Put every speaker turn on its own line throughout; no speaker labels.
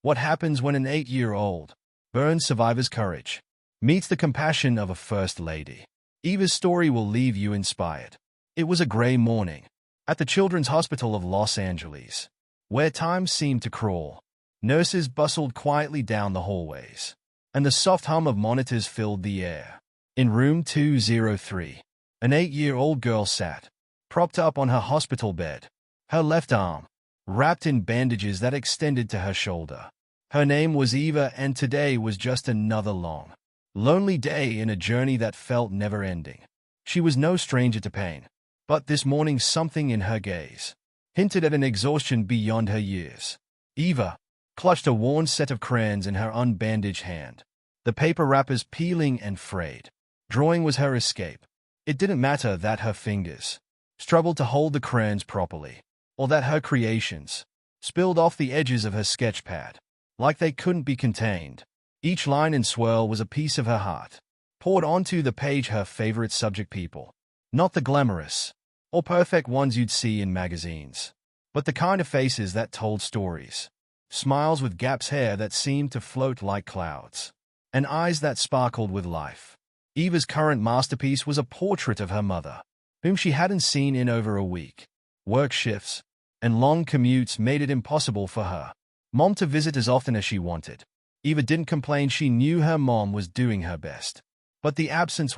What happens when an 8-year-old burns survivor's courage meets the compassion of a first lady? Eva's story will leave you inspired. It was a gray morning at the Children's Hospital of Los Angeles, where time seemed to crawl. Nurses bustled quietly down the hallways, and the soft hum of monitors filled the air. In room 203, an 8-year-old girl sat, propped up on her hospital bed, her left arm wrapped in bandages that extended to her shoulder. Her name was Eva, and today was just another long, lonely day in a journey that felt never-ending. She was no stranger to pain, but this morning something in her gaze hinted at an exhaustion beyond her years. Eva clutched a worn set of crayons in her unbandaged hand, the paper wrappers peeling and frayed. Drawing was her escape. It didn't matter that her fingers struggled to hold the crayons properly, or that her creations spilled off the edges of her sketch pad like they couldn't be contained. Each line and swirl was a piece of her heart, poured onto the page. Her favorite subject people, not the glamorous or perfect ones you'd see in magazines, but the kind of faces that told stories. Smiles with gaps, hair that seemed to float like clouds, and eyes that sparkled with life. Eva's current masterpiece was a portrait of her mother, whom she hadn't seen in over a week. Work shifts and long commutes made it impossible for her mom to visit as often as she wanted. Eva didn't complain. She knew her mom was doing her best, but the absence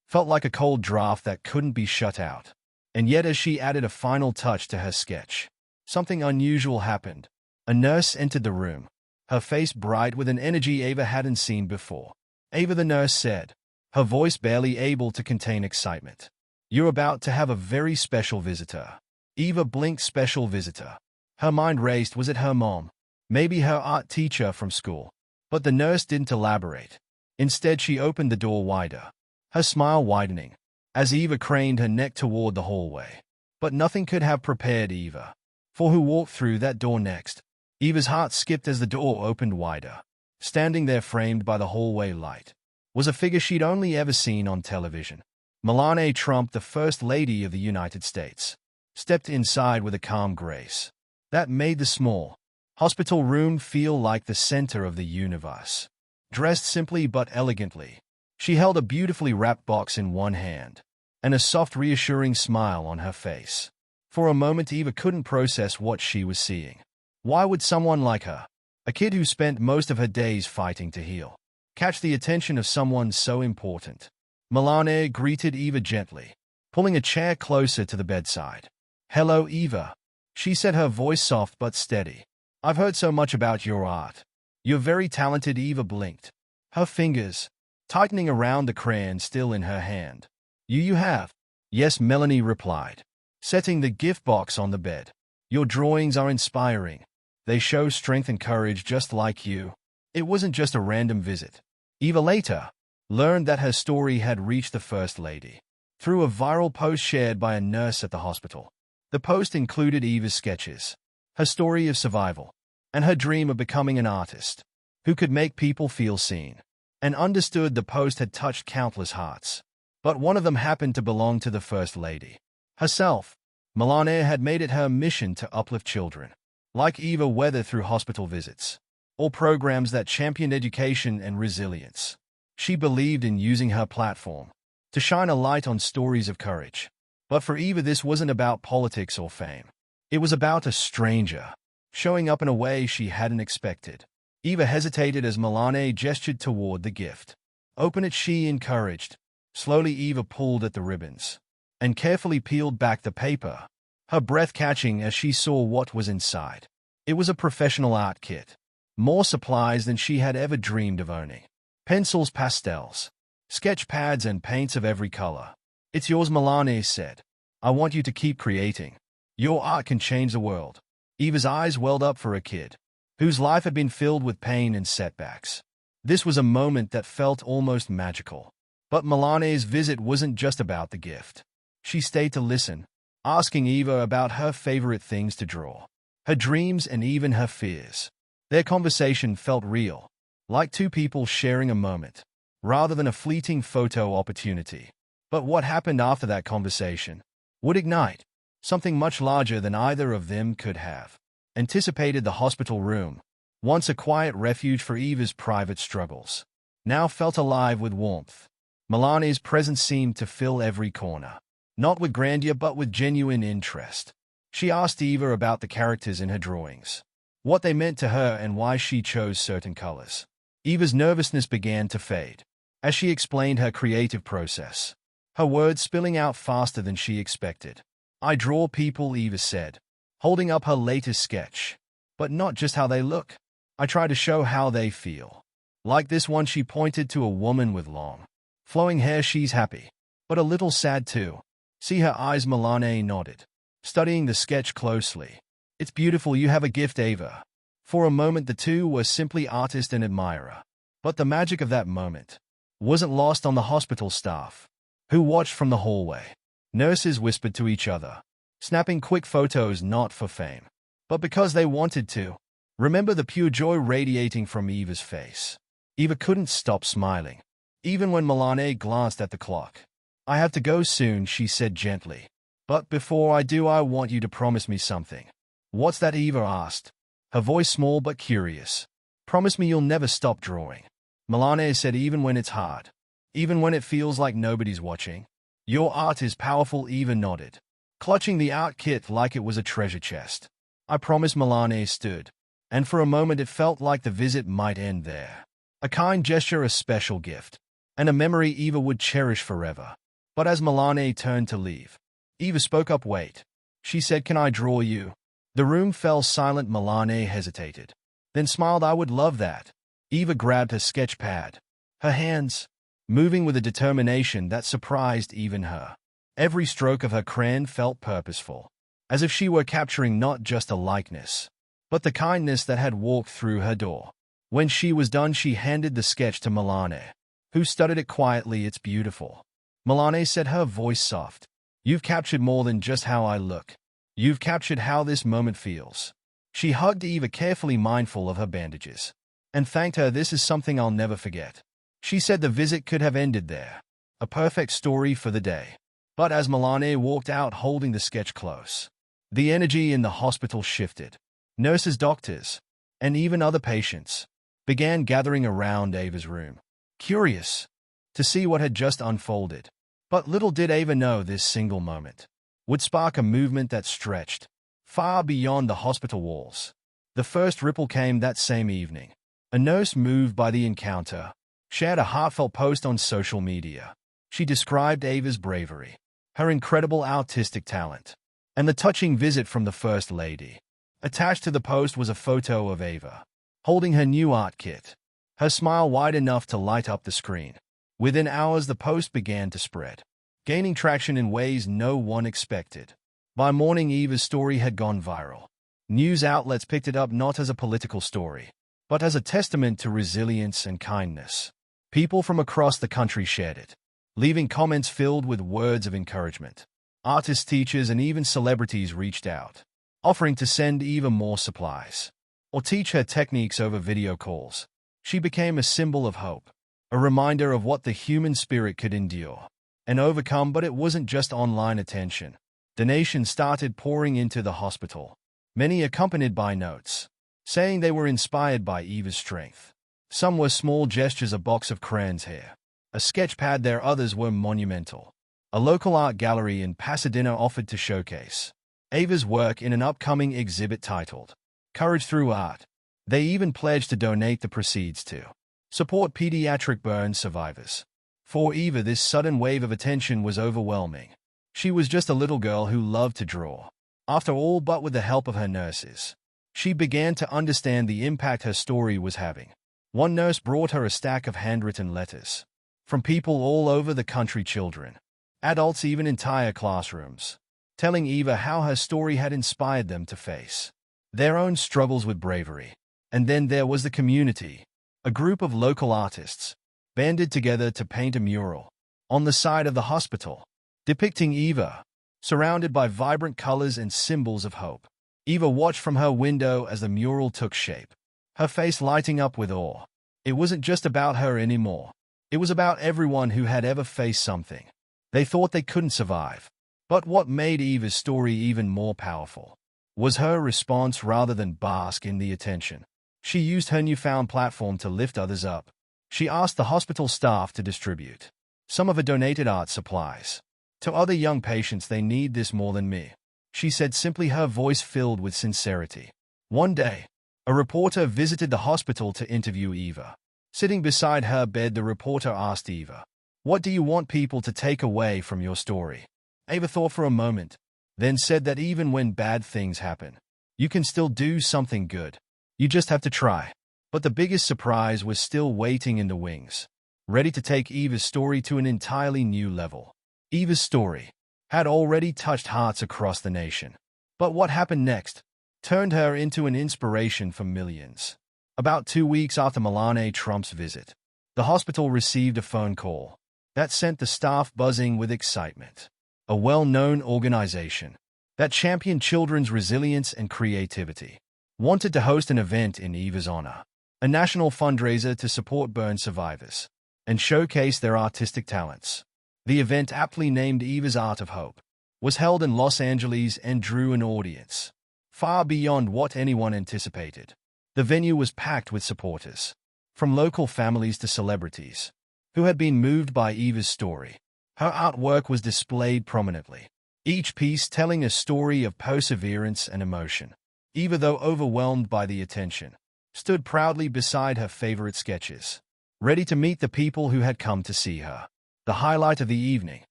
felt like a cold draft that couldn't be shut out. And yet, as she added a final touch to her sketch, something unusual happened. A nurse entered the room, her face bright with an energy Eva hadn't seen before. "Ava," the nurse said, her voice barely able to contain excitement, "you're about to have a very special visitor." Eva blinked. Special visitor? Her mind raced. Was it her mom? Maybe her art teacher from school? But the nurse didn't elaborate. Instead, she opened the door wider, her smile widening, as Eva craned her neck toward the hallway. But nothing could have prepared Eva for who walked through that door next. Eva's heart skipped as the door opened wider. Standing there, framed by the hallway light, was a figure she'd only ever seen on television. Melania Trump, the First Lady of the United States, stepped inside with a calm grace that made the small hospital room feel like the center of the universe. Dressed simply but elegantly, she held a beautifully wrapped box in one hand and a soft, reassuring smile on her face. For a moment, Eva couldn't process what she was seeing. Why would someone like her, a kid who spent most of her days fighting to heal, catch the attention of someone so important? Melania greeted Eva gently, pulling a chair closer to the bedside. "Hello, Eva," she said, her voice soft but steady. "I've heard so much about your art. You're very talented." Eva blinked, her fingers tightening around the crayon still in her hand. You have?" "Yes," Melanie replied, setting the gift box on the bed. "Your drawings are inspiring. They show strength and courage just like you." It wasn't just a random visit. Eva later learned that her story had reached the First Lady through a viral post shared by a nurse at the hospital. The post included Eva's sketches, her story of survival, and her dream of becoming an artist who could make people feel seen and understood. The post had touched countless hearts, but one of them happened to belong to the First Lady herself. Melania had made it her mission to uplift children like Eva, whether through hospital visits or programs that championed education and resilience. She believed in using her platform to shine a light on stories of courage. But for Eva, this wasn't about politics or fame. It was about a stranger showing up in a way she hadn't expected. Eva hesitated as Melania gestured toward the gift. "Open it," she encouraged. Slowly, Eva pulled at the ribbons and carefully peeled back the paper, her breath catching as she saw what was inside. It was a professional art kit, more supplies than she had ever dreamed of owning. Pencils, pastels, sketch pads, and paints of every color. "It's yours," Melania said. "I want you to keep creating. Your art can change the world." Eva's eyes welled up. For a kid whose life had been filled with pain and setbacks, this was a moment that felt almost magical. But Melania's visit wasn't just about the gift. She stayed to listen, asking Eva about her favorite things to draw, her dreams, and even her fears. Their conversation felt real, like two people sharing a moment, rather than a fleeting photo opportunity. But what happened after that conversation would ignite something much larger than either of them could have anticipated. The hospital room once a quiet refuge for Eva's private struggles, now felt alive with warmth. Melania's presence seemed to fill every corner, not with grandeur but with genuine interest. She asked Eva about the characters in her drawings, what they meant to her and why she chose certain colors. Eva's nervousness began to fade as she explained her creative process, her words spilling out faster than she expected. "I draw people," Eva said, holding up her latest sketch. "But not just how they look. I try to show how they feel. Like this one," she pointed to a woman with long, flowing hair. "She's happy, but a little sad too. See her eyes?" Melania nodded, studying the sketch closely. "It's beautiful. You have a gift, Eva." For a moment the two were simply artist and admirer. But the magic of that moment wasn't lost on the hospital staff, who watched from the hallway. Nurses whispered to each other, snapping quick photos not for fame, but because they wanted to. Remember the pure joy radiating from Eva's face. Eva couldn't stop smiling, even when Melania glanced at the clock. "I have to go soon," she said gently. "But before I do, I want you to promise me something." "What's that?" Eva asked, her voice small but curious. "Promise me you'll never stop drawing." Melania said, "Even when it's hard, even when it feels like nobody's watching." "Your art is powerful," Eva nodded, clutching the art kit like it was a treasure chest. "I promise." Melania stood, and for a moment it felt like the visit might end there. A kind gesture, a special gift, and a memory Eva would cherish forever. But as Melania turned to leave, Eva spoke up. "Wait," she said, "can I draw you?" The room fell silent. Melania hesitated, then smiled. "I would love that." Eva grabbed her sketch pad, her hands moving with a determination that surprised even her. Every stroke of her crayon felt purposeful, as if she were capturing not just a likeness, but the kindness that had walked through her door. When she was done, she handed the sketch to Melania, who studied it quietly. "It's beautiful," Melania said, her voice soft. "You've captured more than just how I look. You've captured how this moment feels." She hugged Eva, carefully mindful of her bandages, and thanked her. "This is something I'll never forget." She said the visit could have ended there, a perfect story for the day. But as Melania walked out holding the sketch close, the energy in the hospital shifted. Nurses, doctors, and even other patients began gathering around Eva's room, curious to see what had just unfolded. But little did Eva know this single moment would spark a movement that stretched far beyond the hospital walls. The first ripple came that same evening. A nurse, moved by the encounter, shared a heartfelt post on social media. She described Eva's bravery, her incredible artistic talent, and the touching visit from the First Lady. Attached to the post was a photo of Eva, holding her new art kit, her smile wide enough to light up the screen. Within hours, the post began to spread, gaining traction in ways no one expected. By morning, Eva's story had gone viral. News outlets picked it up not as a political story, but as a testament to resilience and kindness. People from across the country shared it, leaving comments filled with words of encouragement. Artists, teachers, and even celebrities reached out, offering to send Eva more supplies or teach her techniques over video calls. She became a symbol of hope, a reminder of what the human spirit could endure and overcome. But it wasn't just online attention. Donations started pouring into the hospital, many accompanied by notes saying they were inspired by Eva's strength. Some were small gestures, a box of crayons here, a sketch pad there. Others were monumental. A local art gallery in Pasadena offered to showcase Eva's work in an upcoming exhibit titled Courage Through Art. They even pledged to donate the proceeds to support pediatric burn survivors. For Eva, this sudden wave of attention was overwhelming. She was just a little girl who loved to draw. After all, but with the help of her nurses, she began to understand the impact her story was having. One nurse brought her a stack of handwritten letters from people all over the country, children, adults, even entire classrooms, telling Eva how her story had inspired them to face their own struggles with bravery. And then there was the community. A group of local artists banded together to paint a mural on the side of the hospital, depicting Eva, surrounded by vibrant colors and symbols of hope. Eva watched from her window as the mural took shape, her face lighting up with awe. It wasn't just about her anymore. It was about everyone who had ever faced something they thought they couldn't survive. But what made Eva's story even more powerful was her response. Rather than bask in the attention, She used her newfound platform to lift others up. She asked the hospital staff to distribute some of her donated art supplies to other young patients. They need this more than me, she said simply, her voice filled with sincerity. One day, a reporter visited the hospital to interview Eva. Sitting beside her bed, the reporter asked Eva, "What do you want people to take away from your story?" Eva thought for a moment, then said that even when bad things happen, you can still do something good. You just have to try. But the biggest surprise was still waiting in the wings, ready to take Eva's story to an entirely new level. Eva's story had already touched hearts across the nation. But what happened next turned her into an inspiration for millions. About 2 weeks after Melania Trump's visit, the hospital received a phone call that sent the staff buzzing with excitement. A well-known organization that championed children's resilience and creativity wanted to host an event in Eva's honor, a national fundraiser to support burn survivors and showcase their artistic talents. The event, aptly named Eva's Art of Hope, was held in Los Angeles and drew an audience far beyond what anyone anticipated. The venue was packed with supporters, from local families to celebrities, who had been moved by Eva's story. Her artwork was displayed prominently, each piece telling a story of perseverance and emotion. Eva, though overwhelmed by the attention, stood proudly beside her favorite sketches, ready to meet the people who had come to see her. The highlight of the evening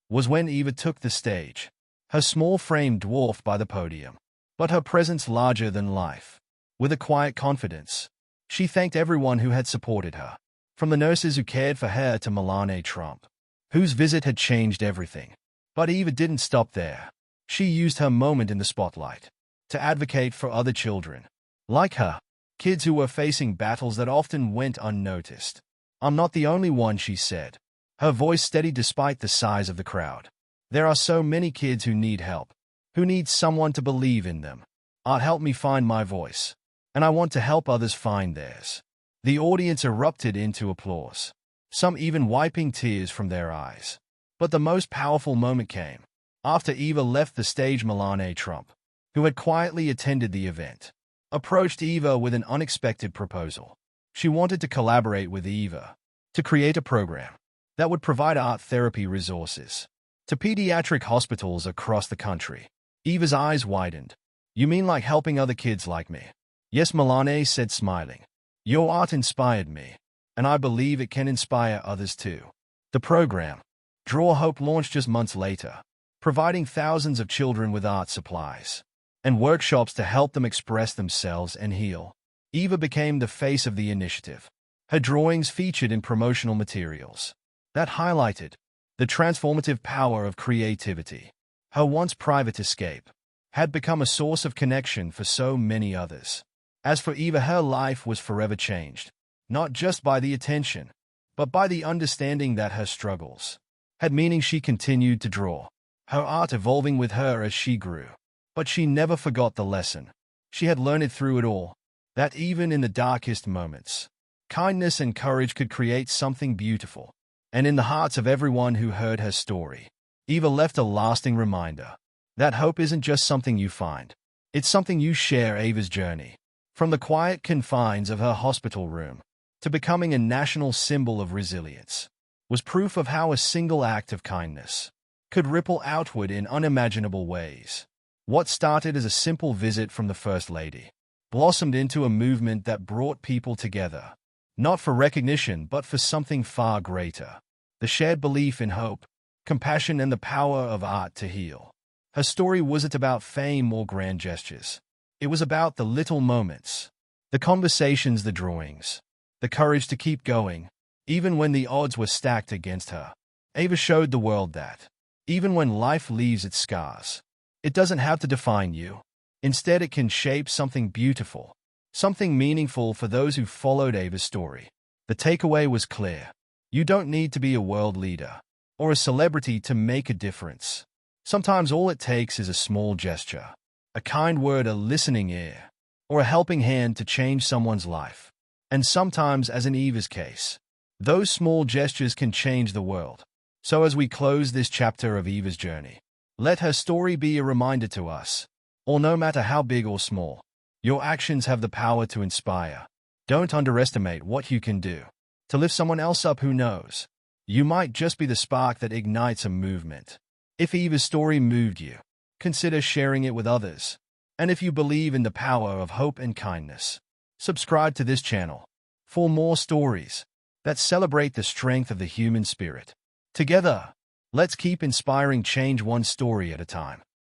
was when Eva took the stage, her small frame dwarfed by the podium, but her presence larger than life. With a quiet confidence, she thanked everyone who had supported her, from the nurses who cared for her to Melania Trump, whose visit had changed everything. But Eva didn't stop there. She used her moment in the spotlight to advocate for other children, like her, kids who were facing battles that often went unnoticed. "I'm not the only one," she said, her voice steady despite the size of the crowd. "There are so many kids who need help, who need someone to believe in them. Art helped me find my voice, and I want to help others find theirs." The audience erupted into applause, some even wiping tears from their eyes. But the most powerful moment came after Eva left the stage. Melania Trump, who had quietly attended the event, approached Eva with an unexpected proposal. She wanted to collaborate with Eva to create a program that would provide art therapy resources to pediatric hospitals across the country. Eva's eyes widened. "You mean like helping other kids like me?" "Yes," Melania said, smiling. "Your art inspired me, and I believe it can inspire others too." The program, Draw Hope, launched just months later, providing thousands of children with art supplies and workshops to help them express themselves and heal. Eva became the face of the initiative. Her drawings featured in promotional materials that highlighted the transformative power of creativity. Her once private escape had become a source of connection for so many others. As for Eva, her life was forever changed, not just by the attention, but by the understanding that her struggles had meaning. She continued to draw, her art evolving with her as she grew. But she never forgot the lesson. She had learned it through it all, that even in the darkest moments, kindness and courage could create something beautiful. And in the hearts of everyone who heard her story, Eva left a lasting reminder that hope isn't just something you find, it's something you share. Eva's journey, from the quiet confines of her hospital room to becoming a national symbol of resilience, was proof of how a single act of kindness could ripple outward in unimaginable ways. What started as a simple visit from the First Lady blossomed into a movement that brought people together, not for recognition but for something far greater: the shared belief in hope, compassion, and the power of art to heal. Her story wasn't about fame or grand gestures. It was about the little moments, the conversations, the drawings, the courage to keep going, even when the odds were stacked against her. Eva showed the world that, even when life leaves its scars, it doesn't have to define you. Instead, it can shape something beautiful, something meaningful for those who followed Eva's story. The takeaway was clear. You don't need to be a world leader or a celebrity to make a difference. Sometimes all it takes is a small gesture, a kind word, a listening ear, or a helping hand to change someone's life. And sometimes, as in Eva's case, those small gestures can change the world. So as we close this chapter of Eva's journey, let her story be a reminder to us, or no matter how big or small, your actions have the power to inspire, Don't underestimate what you can do to lift someone else up. Who knows? You might just be the spark that ignites a movement. If Eva's story moved you, consider sharing it with others. And if you believe in the power of hope and kindness, subscribe to this channel for more stories that celebrate the strength of the human spirit. Together, let's keep inspiring change one story at a time.